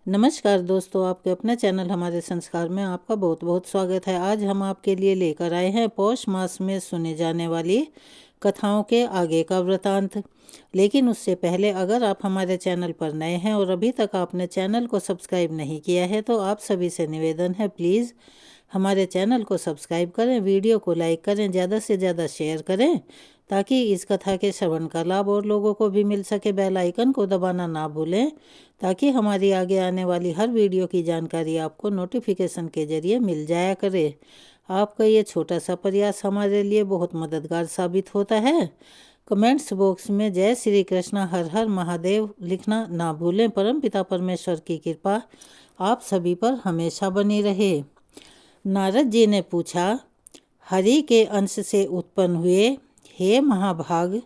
नमस्कार दोस्तों, आपके अपने चैनल हमारे संस्कार में आपका बहुत बहुत स्वागत है। आज हम आपके लिए लेकर आए हैं पौष मास में सुने जाने वाली कथाओं के आगे का वृतांत। लेकिन उससे पहले अगर आप हमारे चैनल पर नए हैं और अभी तक आपने चैनल को सब्सक्राइब नहीं किया है तो आप सभी से निवेदन है, प्लीज़ हमारे चैनल को सब्सक्राइब करें, वीडियो को लाइक करें, ज़्यादा से ज़्यादा शेयर करें ताकि इस कथा के श्रवण का लाभ और लोगों को भी मिल सके। बेल आइकन को दबाना ना भूलें ताकि हमारी आगे आने वाली हर वीडियो की जानकारी आपको नोटिफिकेशन के जरिए मिल जाया करे। आपका ये छोटा सा प्रयास हमारे लिए बहुत मददगार साबित होता है। कमेंट्स बॉक्स में जय श्री कृष्ण हर हर महादेव लिखना ना भूलें। परमपिता परमेश्वर की कृपा आप सभी पर हमेशा बनी रहे। नारद जी ने पूछा, हरि के अंश से उत्पन्न हुए हे महाभाग,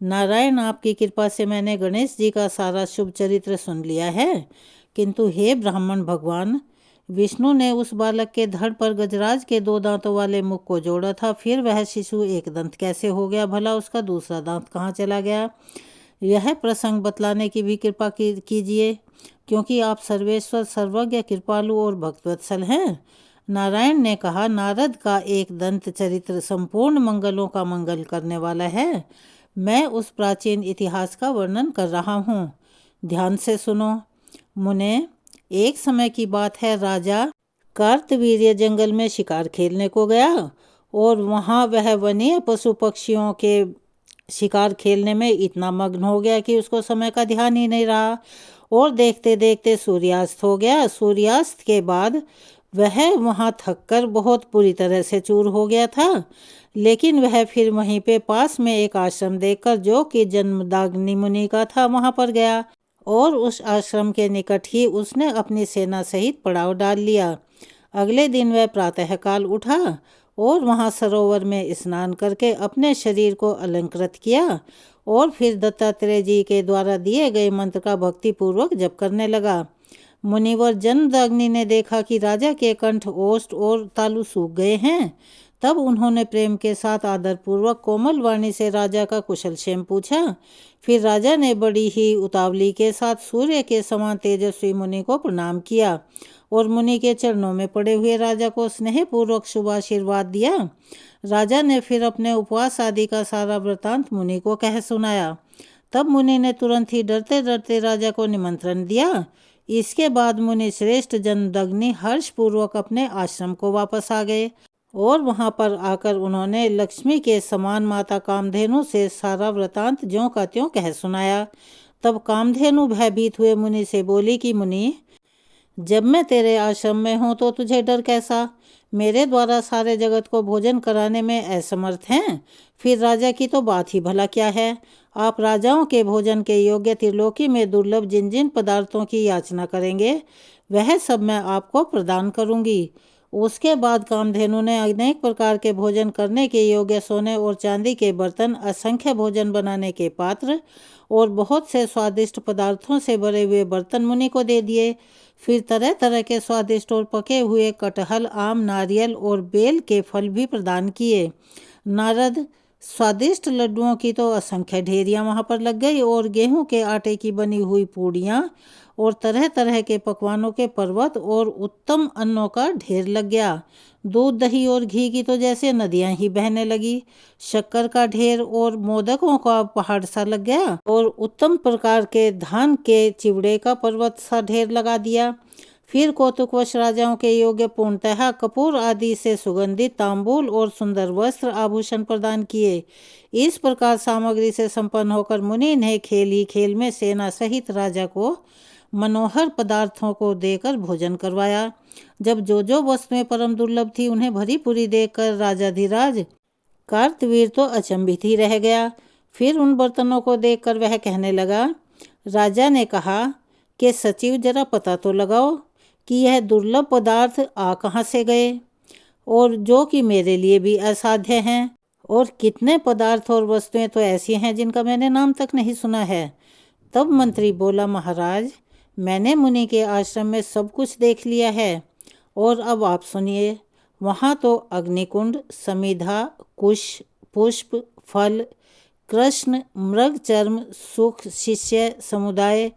नारायण आपकी कृपा से मैंने गणेश जी का सारा शुभ चरित्र सुन लिया है, किंतु हे ब्राह्मण भगवान, विष्णु ने उस बालक के धड़ पर गजराज के 2 दांतों वाले मुख को जोड़ा था, फिर वह शिशु एक दंत कैसे हो गया? भला उसका दूसरा दांत कहाँ चला गया? यह प्रसंग बतलाने की भी कृपा कीजिए, क्योंकि आप सर्वेश्वर, सर्वज्ञ, कृपालु और भक्तवत्सल हैं। नारायण ने कहा, नारद का एक दंत चरित्र संपूर्ण मंगलों का मंगल करने वाला है। मैं उस प्राचीन इतिहास का वर्णन कर रहा हूँ, ध्यान से सुनो। मुने, एक समय की बात है, राजा कार्तवीर्य जंगल में शिकार खेलने को गया और वहाँ वह वन्य पशु पक्षियों के शिकार खेलने में इतना मग्न हो गया कि उसको समय का ध्यान ही नहीं रहा और देखते देखते सूर्यास्त हो गया। सूर्यास्त के बाद वह वहाँ थककर बहुत बुरी तरह से चूर हो गया था, लेकिन वह फिर वहीं पे पास में एक आश्रम देखकर, जो कि जन्मदाग्नि मुनि का था, वहाँ पर गया और उस आश्रम के निकट ही उसने अपनी सेना सहित पड़ाव डाल लिया। अगले दिन वह प्रातःकाल उठा और वहाँ सरोवर में स्नान करके अपने शरीर को अलंकृत किया और फिर दत्तात्रेय जी के द्वारा दिए गए मंत्र का भक्तिपूर्वक जप करने लगा। मुनिवर जन्मदाग्नि ने देखा कि राजा के कंठ, ओष्ठ और तालु सूख गए हैं। तब उन्होंने प्रेम के साथ आदरपूर्वक कोमल वाणी से राजा का कुशल क्षेम पूछा। फिर राजा ने बड़ी ही उतावली के साथ सूर्य के समान तेजस्वी मुनि को प्रणाम किया और मुनि के चरणों में पड़े हुए राजा को स्नेहपूर्वक शुभ आशीर्वाद दिया। राजा ने फिर अपने उपवास आदि का सारा वृतांत मुनि को कह सुनाया। तब मुनि ने तुरंत ही डरते डरते राजा को निमंत्रण दिया। इसके बाद मुनि श्रेष्ठ जन्मदग्नि हर्षपूर्वक अपने आश्रम को वापस आ गए और वहां पर आकर उन्होंने लक्ष्मी के समान माता कामधेनु से सारा वृतांत ज्यों का त्यों कह सुनाया। तब कामधेनु भयभीत हुए मुनि से बोली कि मुनि, जब मैं तेरे आश्रम में हूँ तो तुझे डर कैसा? मेरे द्वारा सारे जगत को भोजन कराने में असमर्थ हैं, फिर राजा की तो बात ही भला क्या है? आप राजाओं के भोजन के योग्य त्रिलोकी में दुर्लभ जिन जिन पदार्थों की याचना करेंगे वह सब मैं आपको प्रदान करूंगी। उसके बाद कामधेनु ने अनेक प्रकार के भोजन करने के योग्य सोने और चांदी के बर्तन, असंख्य भोजन बनाने के पात्र और बहुत से स्वादिष्ट पदार्थों से भरे हुए बर्तन मुनि को दे दिए। फिर तरह तरह के स्वादिष्ट और पके हुए कटहल, आम, नारियल और बेल के फल भी प्रदान किए। नारद, स्वादिष्ट लड्डुओं की तो असंख्य ढेरियां वहां पर लग गई और गेहूं के आटे की बनी हुई पूड़ियां और तरह तरह के पकवानों के पर्वत और उत्तम अन्नों का ढेर लग गया। दूध, दही और घी की तो जैसे नदियां ही बहने लगी। शक्कर का ढेर और मोदकों का पहाड़ सा लग गया और उत्तम प्रकार के धान के चिवड़े का पर्वत सा ढेर लगा दिया। फिर कौतुकवश राजाओं के योग्य पूर्णतः कपूर आदि से सुगंधित तांबूल और सुंदर वस्त्र आभूषण प्रदान किए। इस प्रकार सामग्री से संपन्न होकर मुनि ने खेल ही खेल में सेना सहित राजा को मनोहर पदार्थों को देकर भोजन करवाया। जब जो जो वस्तुएं परम दुर्लभ थी उन्हें भरी पूरी देखकर राजाधिराज कार्तवीर तो अचंभित ही रह गया। फिर उन बर्तनों को देखकर वह कहने लगा। राजा ने कहा कि सचिव, जरा पता तो लगाओ कि यह दुर्लभ पदार्थ आ कहाँ से गए और जो कि मेरे लिए भी असाध्य हैं, और कितने पदार्थ और वस्तुएं तो ऐसी हैं जिनका मैंने नाम तक नहीं सुना है। तब मंत्री बोला, महाराज, मैंने मुनि के आश्रम में सब कुछ देख लिया है और अब आप सुनिए। वहाँ तो अग्निकुंड, समिधा, कुश, पुष्प, फल, कृष्ण, मृग चर्म, सुख, शिष्य समुदाय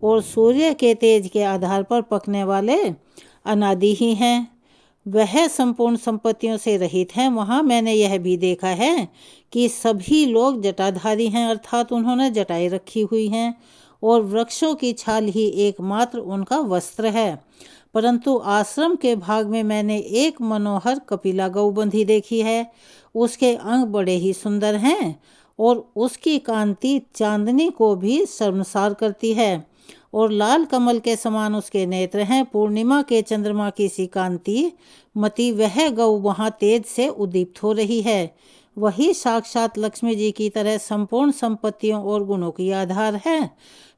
और सूर्य के तेज के आधार पर पकने वाले अनादि ही हैं। वह संपूर्ण संपत्तियों से रहित हैं। वहाँ मैंने यह भी देखा है कि सभी लोग जटाधारी हैं, अर्थात उन्होंने जटाएं रखी हुई हैं और वृक्षों की छाल ही एकमात्र उनका वस्त्र है। परंतु आश्रम के भाग में मैंने एक मनोहर कपिला गौबंधी देखी है। उसके अंग बड़े ही सुंदर हैं और उसकी कांति चांदनी को भी शर्मसार करती है और लाल कमल के समान उसके नेत्र हैं। पूर्णिमा के चंद्रमा की सी कांति मती वह गौ वहाँ तेज से उद्दीप्त हो रही है। वही साक्षात लक्ष्मी जी की तरह संपूर्ण संपत्तियों और गुणों की आधार है।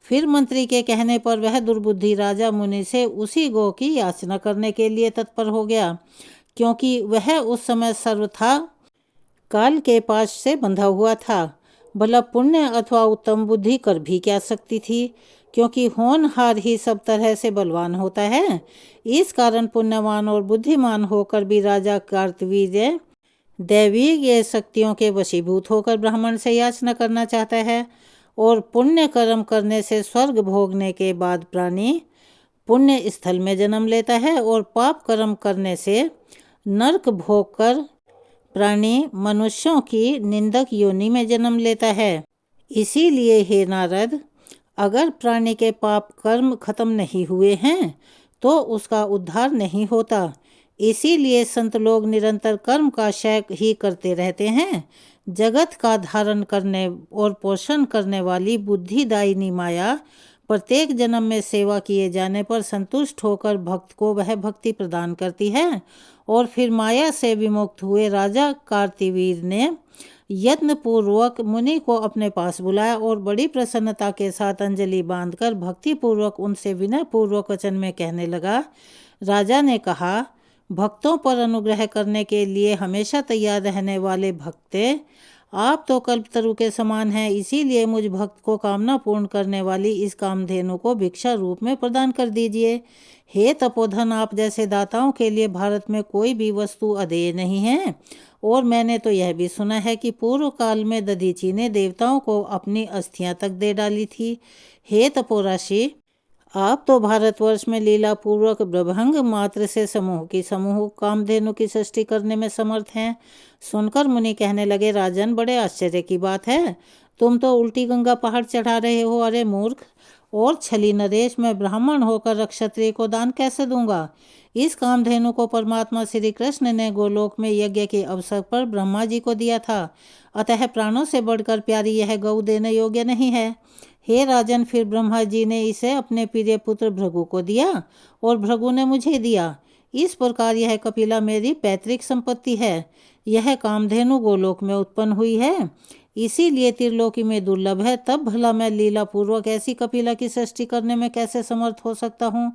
फिर मंत्री के कहने पर वह दुर्बुद्धि राजा मुनि से उसी गौ की याचना करने के लिए तत्पर हो गया, क्योंकि वह उस समय सर्वथा काल के पाश से बंधा हुआ था। भला पुण्य अथवा उत्तम बुद्धि कर भी क्या सकती थी, क्योंकि होनहार ही सब तरह से बलवान होता है। इस कारण पुण्यवान और बुद्धिमान होकर भी राजा कार्तवीर्य दैवीय शक्तियों के वशीभूत होकर ब्राह्मण से याचना करना चाहता है। और पुण्य कर्म करने से स्वर्ग भोगने के बाद प्राणी पुण्य स्थल में जन्म लेता है और पाप कर्म करने से नरक भोग कर प्राणी मनुष्यों की निंदक योनि में जन्म लेता है। इसीलिए हे नारद, अगर प्राणी के पाप कर्म खत्म नहीं हुए हैं तो उसका उद्धार नहीं होता। इसीलिए संत लोग निरंतर कर्म का क्षय ही करते रहते हैं। जगत का धारण करने और पोषण करने वाली बुद्धिदायिनी माया प्रत्येक जन्म में सेवा किए जाने पर संतुष्ट होकर भक्त को वह भक्ति प्रदान करती है। और फिर माया से विमुक्त हुए राजा कार्तिवीर ने यत्न पूर्वक मुनि को अपने पास बुलाया और बड़ी प्रसन्नता के साथ अंजलि बांधकर भक्ति पूर्वक उनसे विनय पूर्वक वचन में कहने लगा। राजा ने कहा, भक्तों पर अनुग्रह करने के लिए हमेशा तैयार रहने वाले भक्ते, आप तो कल्पतरु के समान हैं। इसीलिए मुझ भक्त को कामना पूर्ण करने वाली इस कामधेनु को भिक्षा रूप में प्रदान कर दीजिए। हे तपोधन, आप जैसे दाताओं के लिए भारत में कोई भी वस्तु अदेय नहीं है। और मैंने तो यह भी सुना है कि पूर्व काल में दधीची ने देवताओं को अपनी अस्थियां तक दे डाली थी। हे तपोराशि, आप तो भारतवर्ष में लीला पूर्वक ब्रभंग मात्र से समूह की समूह कामधेनु की सृष्टि करने में समर्थ हैं। सुनकर मुनि कहने लगे, राजन, बड़े आश्चर्य की बात है। तुम तो उल्टी गंगा पहाड़ चढ़ा रहे हो। अरे मूर्ख और छली नरेश, मैं ब्राह्मण होकर क्षत्रिय को दान कैसे दूंगा। इस कामधेनु को परमात्मा श्री कृष्ण ने गोलोक में यज्ञ के अवसर पर ब्रह्मा जी को दिया था। अतः प्राणों से बढ़कर प्यारी यह गौ देने योग्य नहीं है। हे राजन, फिर ब्रह्मा जी ने इसे अपने प्रिय पुत्र भृगु को दिया और भृगु ने मुझे दिया। इस प्रकार यह कपिला मेरी पैतृक संपत्ति है। यह कामधेनु गोलोक में उत्पन्न हुई है, इसीलिए त्रिलोकी में दुर्लभ है। तब भला मैं लीला पूर्वक ऐसी कपिला की सृष्टि करने में कैसे समर्थ हो सकता हूँ।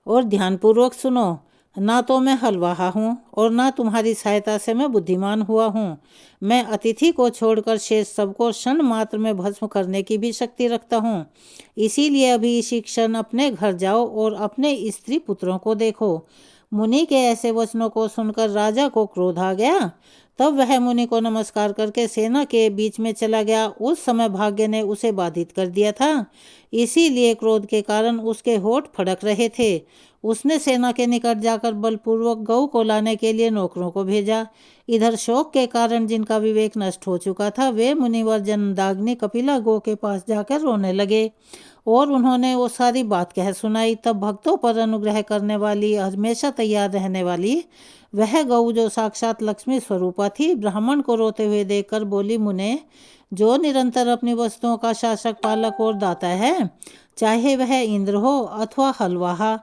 और ध्यानपूर्वक सुनो, ना तो मैं हलवाहा हूँ और ना तुम्हारी सहायता से मैं बुद्धिमान हुआ हूँ। मैं अतिथि को छोड़कर शेष सबको क्षण मात्र में भस्म करने की भी शक्ति रखता हूँ। इसीलिए अभी इसी क्षण अपने घर जाओ और अपने स्त्री पुत्रों को देखो। मुनि के ऐसे वचनों को सुनकर राजा को क्रोध आ गया। तब वह मुनि को नमस्कार करके सेना के बीच में चला गया। उस समय भाग्य ने उसे बाधित कर दिया था, इसीलिए क्रोध के कारण उसके होठ फड़क रहे थे। उसने सेना के निकट जाकर बलपूर्वक गऊ को लाने के लिए नौकरों को भेजा। इधर शोक के कारण जिनका विवेक नष्ट हो चुका था, वे मुनिवर जनदाग्नि कपिला गौ के पास जाकर रोने लगे और उन्होंने वो सारी बात कह सुनाई। तब भक्तों पर अनुग्रह करने वाली, हमेशा तैयार रहने वाली वह गऊ, जो साक्षात लक्ष्मी स्वरूपा थी, ब्राह्मण को रोते हुए देखकर बोली, मुने, जो निरंतर अपनी वस्तुओं का शासक, पालक और दाता है, चाहे वह इंद्र हो अथवा हलवाहा,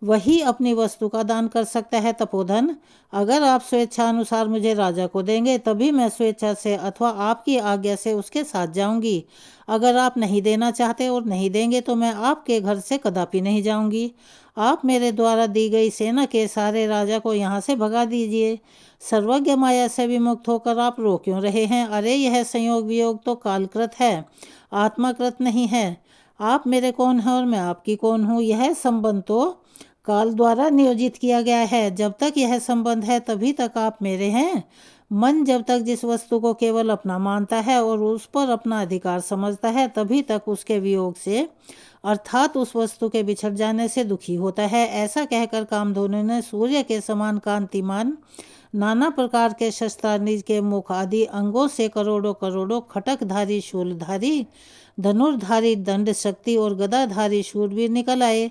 वही अपनी वस्तु का दान कर सकता है। तपोधन, अगर आप स्वेच्छा अनुसार मुझे राजा को देंगे तभी मैं स्वेच्छा से अथवा आपकी आज्ञा से उसके साथ जाऊंगी। अगर आप नहीं देना चाहते और नहीं देंगे तो मैं आपके घर से कदापि नहीं जाऊंगी। आप मेरे द्वारा दी गई सेना के सारे राजा को यहाँ से भगा दीजिए। सर्वज्ञ माया से विमुक्त होकर आप रो क्यों रहे हैं। अरे यह संयोग वियोग तो कालकृत है, आत्माकृत नहीं है। आप मेरे कौन हैं और मैं आपकी कौन हूँ, यह संबंध तो काल द्वारा नियोजित किया गया है। जब तक यह संबंध है तभी तक आप मेरे हैं। मन जब तक जिस वस्तु को केवल अपना मानता है और उस पर अपना अधिकार समझता है, तभी तक उसके वियोग से अर्थात उस वस्तु के बिछड़ जाने से दुखी होता है। ऐसा कहकर कामधेनु ने सूर्य के समान कांतिमान नाना प्रकार के शस्त्रास्त्र के मुख आदि अंगों से करोड़ों करोड़ों खटकधारी, शूलधारी, धनुर्धारी, दंड शक्ति और गदाधारी शूरवीर निकल आए।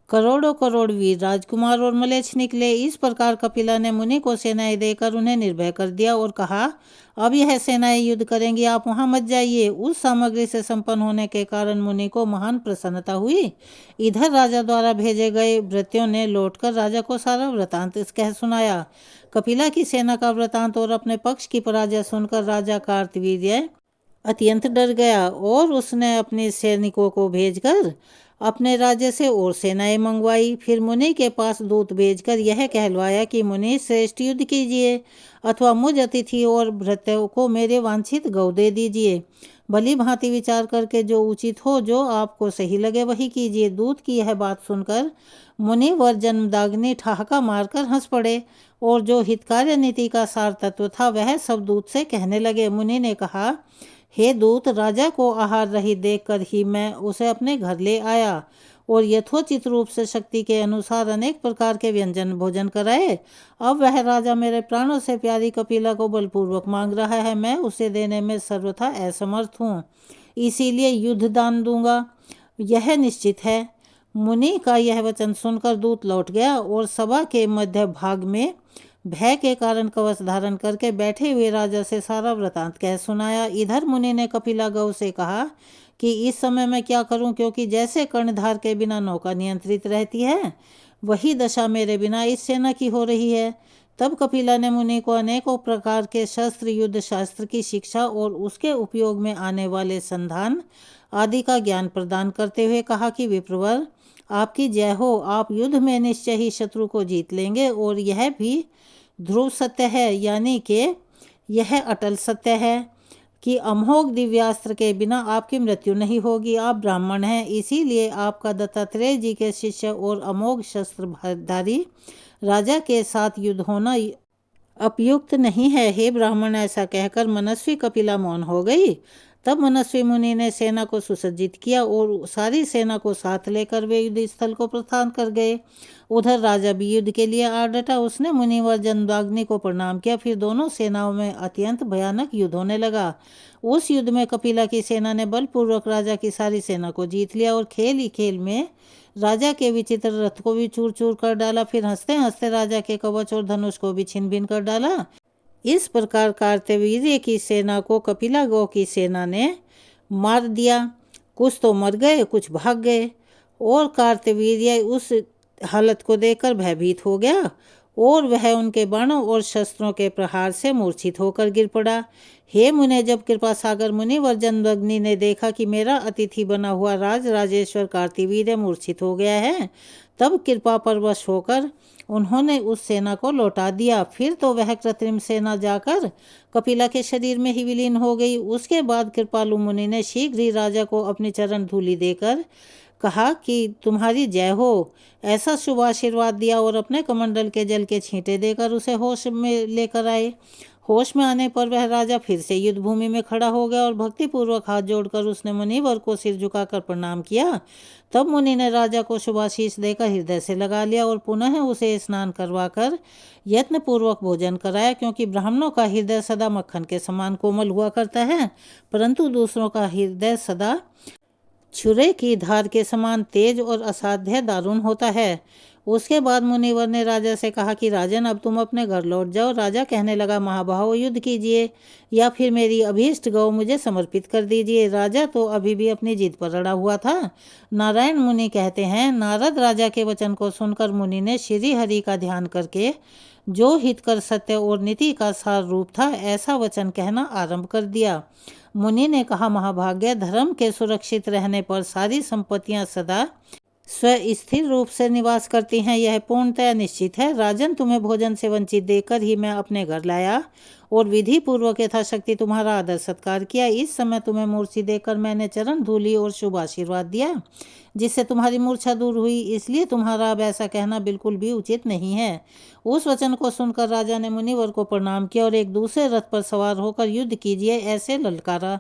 करोड़ों करोड़ वीर राजकुमार और मलेच्छ निकले। इस प्रकार कपिला ने मुनि को सेनाएं देकर उन्हें निर्भय कर दिया और कहा, अब यह सेनाएं युद्ध करेंगी, आप वहां मत जाइए। उस सामग्री से संपन्न होने के कारण मुनि को महान प्रसन्नता हुई। इधर राजा द्वारा भेजे गए भृत्यों ने लौटकर राजा को सारा वृतांत कह सुनाया। कपिला की सेना का वृतांत और अपने पक्ष की पराजय सुनकर राजा कार्तवीर्य अत्यंत डर गया और उसने अपने सैनिकों को भेजकर अपने राज्य से और सेनाएं मंगवाई। फिर मुनि के पास दूत भेजकर यह कहलवाया कि मुनि श्रेष्ठ युद्ध कीजिए अथवा मुझ अतिथि और भृत्यों को मेरे वांछित गौ दे दीजिए। भली भांति विचार करके जो उचित हो, जो आपको सही लगे वही कीजिए। दूत की यह बात सुनकर मुनि वर जन्मदाग्नि ठहाका मारकर हंस पड़े और जो हितकार्य नीति का सार तत्व था वह सब दूत से कहने लगे। मुनि ने कहा, हे दूत, राजा को आहार रहित देखकर ही मैं उसे अपने घर ले आया और यथोचित रूप से शक्ति के अनुसार अनेक प्रकार के व्यंजन भोजन कराए। अब वह राजा मेरे प्राणों से प्यारी कपिला को बलपूर्वक मांग रहा है। मैं उसे देने में सर्वथा असमर्थ हूँ, इसीलिए युद्ध दान दूंगा, यह निश्चित है। मुनि का यह वचन सुनकर दूत लौट गया और सभा के मध्य भाग में भय के कारण कवच धारण करके बैठे हुए राजा से सारा वृतांत कह सुनाया। इधर मुनि ने कपिला गौ से कहा कि इस समय मैं क्या करूं, क्योंकि जैसे कर्णधार के बिना नौका नियंत्रित रहती है, वही दशा मेरे बिना इस सेना की हो रही है। तब कपिला ने मुनि को अनेकों प्रकार के शस्त्र, युद्ध शास्त्र की शिक्षा और उसके उपयोग में आने वाले संधान आदि का ज्ञान प्रदान करते हुए कहा कि विप्रवर, आपकी जय हो। आप युद्ध में निश्चय ही शत्रु को जीत लेंगे और यह भी ध्रुव सत्य है, यानी कि यह अटल सत्य है कि अमोघ दिव्यास्त्र के बिना आपकी मृत्यु नहीं होगी। आप ब्राह्मण हैं, इसीलिए आपका दत्तात्रेय जी के शिष्य और अमोघ शस्त्रधारी राजा के साथ युद्ध होना उपयुक्त नहीं है। हे ब्राह्मण, ऐसा कहकर मनस्वी कपिला मौन हो गई। तब मनस्वी मुनि ने सेना को सुसज्जित किया और सारी सेना को साथ लेकर वे युद्ध स्थल को प्रस्थान कर गए। उधर राजा भी युद्ध के लिए आ डटा। उसने मुनि व जमदग्नि को प्रणाम किया। फिर दोनों सेनाओं में अत्यंत भयानक युद्ध होने लगा। उस युद्ध में कपिला की सेना ने बलपूर्वक राजा की सारी सेना को जीत लिया और खेल ही खेल में राजा के विचित्र रथ को भी चूर चूर कर डाला। फिर हंसते हंसते राजा के कवच और धनुष को भी छिन भिन कर डाला। इस प्रकार कार्तवीर्य की सेना को कपिला गौ की सेना ने मार दिया। कुछ तो मर गए, कुछ भाग गए और कार्तवीर्य उस हालत को देखकर भयभीत हो गया और वह उनके बाणों और शस्त्रों के प्रहार से मूर्छित होकर गिर पड़ा। हे मुने, जब कृपा सागर मुनिवर जमदग्नि ने देखा कि मेरा अतिथि बना हुआ राजेश्वर कार्तवीर्य मूर्छित हो गया है, तब कृपा परवश होकर उन्होंने उस सेना को लौटा दिया। फिर तो वह कृत्रिम सेना जाकर कपिला के शरीर में ही विलीन हो गई। उसके बाद कृपालु मुनि ने शीघ्र ही राजा को अपनी चरण धूलि देकर कहा कि तुम्हारी जय हो, ऐसा शुभ आशीर्वाद दिया और अपने कमंडल के जल के छींटे देकर उसे होश में लेकर आए। होश में आने पर वह राजा फिर से युद्ध भूमि में खड़ा हो गया और भक्तिपूर्वक हाथ जोड़कर उसने मुनिवर को सिर झुकाकर प्रणाम किया। तब मुनि ने राजा को शुभाशीष देकर हृदय से लगा लिया और पुनः उसे स्नान करवाकर यत्नपूर्वक भोजन कराया, क्योंकि ब्राह्मणों का हृदय सदा मक्खन के समान कोमल हुआ करता है, परंतु दूसरों का हृदय सदा छुरे की धार के समान तेज और असाध्य दारुण होता है। उसके बाद मुनिवर ने राजा से कहा कि राजन, अब तुम अपने घर लौट जाओ। राजा कहने लगा, महाभाव, युद्ध कीजिए या फिर मेरी अभीष्ट गौ मुझे समर्पित कर दीजिए। राजा तो अभी भी अपनी जिद पर अड़ा हुआ था। नारायण मुनि कहते हैं, नारद राजा के वचन को सुनकर मुनि ने श्री हरि का ध्यान करके जो हितकर सत्य और नीति का सार रूप था, ऐसा वचन कहना आरंभ कर दिया। मुनि ने कहा, महाभाग्य, धर्म के सुरक्षित रहने पर सारी संपत्तियां सदा स्थिर रूप से निवास करती हैं, यह पूर्णतः निश्चित है। राजन, तुम्हें भोजन से वंचित देकर ही मैं अपने घर लाया और विधि पूर्वक यथाशक्ति तुम्हारा आदर सत्कार किया। इस समय तुम्हें मूर्छित देखकर मैंने चरण धूली और शुभ आशीर्वाद दिया, जिससे तुम्हारी मूर्छा दूर हुई, इसलिए तुम्हारा अब ऐसा कहना बिल्कुल भी उचित नहीं है। उस वचन को सुनकर राजा ने मुनिवर को प्रणाम किया और एक दूसरे रथ पर सवार होकर युद्ध कीजिए ऐसे ललकारा।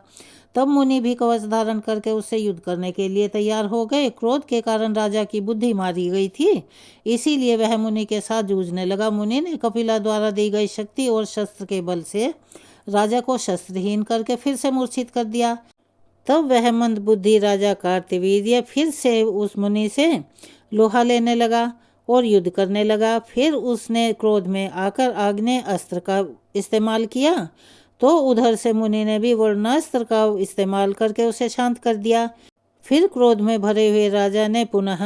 तब मुनि भी कवच धारण करके उससे युद्ध करने के लिए तैयार हो गए। क्रोध के कारण राजा की बुद्धि मारी गई थी, इसीलिए वह मुनि के साथ जूझने लगा। मुनि ने कपिला द्वारा दी गई शक्ति और शस्त्र के बल से राजा को शस्त्रहीन करके फिर से मूर्छित कर दिया। तब वह मंद बुद्धि राजा कार्तवीर्य फिर से उस मुनि से लोहा लेने लगा और युद्ध करने लगा। फिर उसने क्रोध में आकर आग्नेय अस्त्र का इस्तेमाल किया, तो उधर से मुनि ने भी वर्णास्त्र का इस्तेमाल करके उसे शांत कर दिया। फिर क्रोध में भरे हुए राजा ने पुनः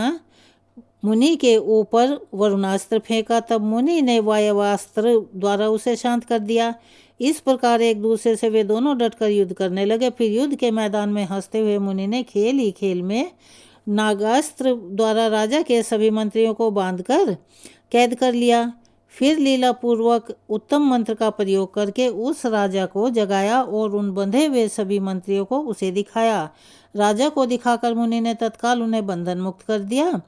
मुनि के ऊपर वरुणास्त्र फेंका, तब मुनि ने वायवास्त्र द्वारा उसे शांत कर दिया। इस प्रकार एक दूसरे से वे दोनों डटकर युद्ध करने लगे। फिर युद्ध के मैदान में हंसते हुए मुनि ने खेल ही खेल में नागास्त्र द्वारा राजा के सभी मंत्रियों को बांधकर कैद कर लिया। फिर लीला पूर्वक उत्तम मंत्र का प्रयोग करके उस राजा को जगाया और उन बंधे हुए सभी मंत्रियों को उसे दिखाया। राजा को दिखाकर मुनि ने तत्काल उन्हें बंधन मुक्त कर दिया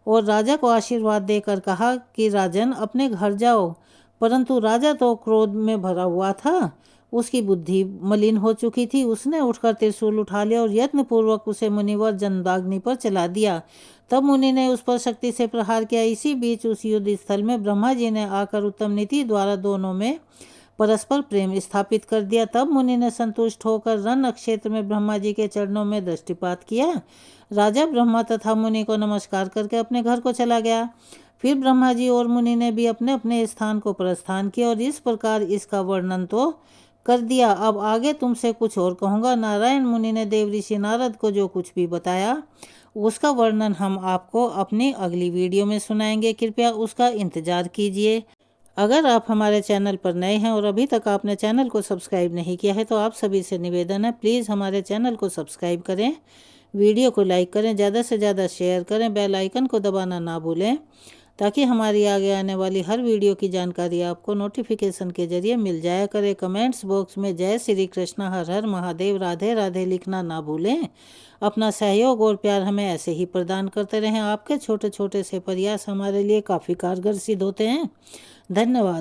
और राजा को आशीर्वाद देकर कहा कि राजन अपने घर जाओ। परंतु राजा तो क्रोध में भरा हुआ था, उसकी बुद्धि मलिन हो चुकी थी। उसने उठकर त्रिशूल उठा लिया और यत्न पूर्वक उसे मुनिवर जमदग्नि पर चला दिया। तब मुनि ने उस पर शक्ति से प्रहार किया। इसी बीच उस युद्ध स्थल में ब्रह्मा जी ने आकर उत्तम नीति द्वारा दोनों में परस्पर प्रेम स्थापित कर दिया। तब मुनि ने संतुष्ट होकर रण क्षेत्र में ब्रह्मा जी के चरणों में दृष्टिपात किया। राजा ब्रह्मा तथा मुनि को नमस्कार करके अपने घर को चला गया। फिर ब्रह्मा जी और मुनि ने भी अपने अपने स्थान को प्रस्थान किया और इस प्रकार इसका वर्णन तो कर दिया। अब आगे तुमसे कुछ और कहूँगा। नारायण मुनि ने देव ऋषि नारद को जो कुछ भी बताया उसका वर्णन हम आपको अपनी अगली वीडियो में सुनाएंगे। कृपया उसका इंतजार कीजिए। अगर आप हमारे चैनल पर नए हैं और अभी तक आपने चैनल को सब्सक्राइब नहीं किया है तो आप सभी से निवेदन है, प्लीज़ हमारे चैनल को सब्सक्राइब करें, वीडियो को लाइक करें, ज़्यादा से ज़्यादा शेयर करें, बेल आइकन को दबाना ना भूलें ताकि हमारी आगे आने वाली हर वीडियो की जानकारी आपको नोटिफिकेशन के जरिए मिल जाया करे। कमेंट्स बॉक्स में जय श्री कृष्ण, हर हर महादेव, राधे राधे लिखना ना भूलें। अपना सहयोग और प्यार हमें ऐसे ही प्रदान करते रहें। आपके छोटे छोटे से प्रयास हमारे लिए काफ़ी कारगर सिद्ध होते हैं। धन्यवाद।